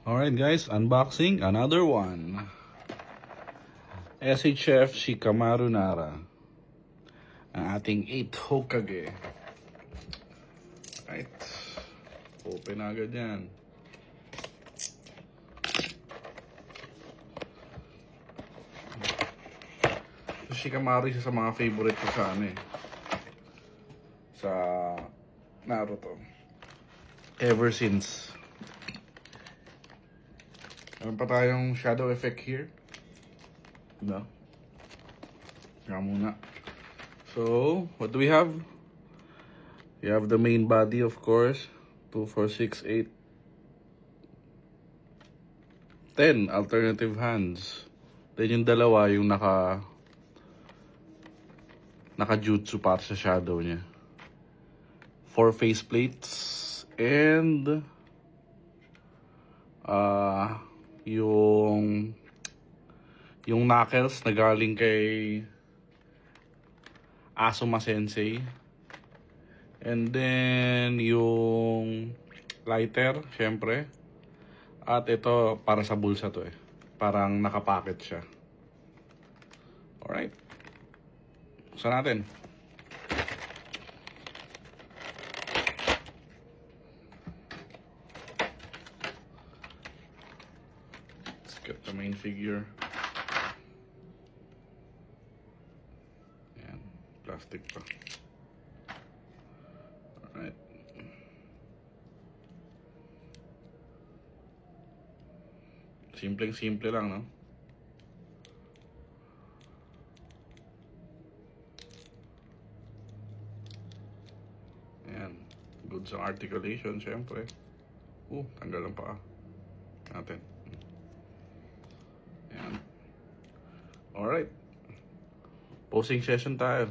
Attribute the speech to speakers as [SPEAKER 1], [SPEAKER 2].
[SPEAKER 1] Alright guys, unboxing another one. SHF Shikamaru Nara. Ang ating 8 Hokage. Right. Open agad yan. Shikamaru isa sa mga favorite ko sa sa Naruto. Ever since. Meron pa tayong shadow effect here. No? Kaya muna. So, what do we have? We have the main body, of course. 2, 4, 6, 8, 10 alternative hands. Then yung dalawa, yung naka-jutsu para sa shadow niya. 4 faceplates. And yung knuckles na galing kay Asuma Sensei. And then yung lighter, syempre. At ito para sa bulsa to Parang nakapacket siya. Alright. Buksan natin. Get the main figure. Ayan, plastic pa. Alright. Simpleng-simple lang, no? Ayan. Good sa articulation, syempre. Tanggal ang paa. Natin. Alright. Posing session tayo.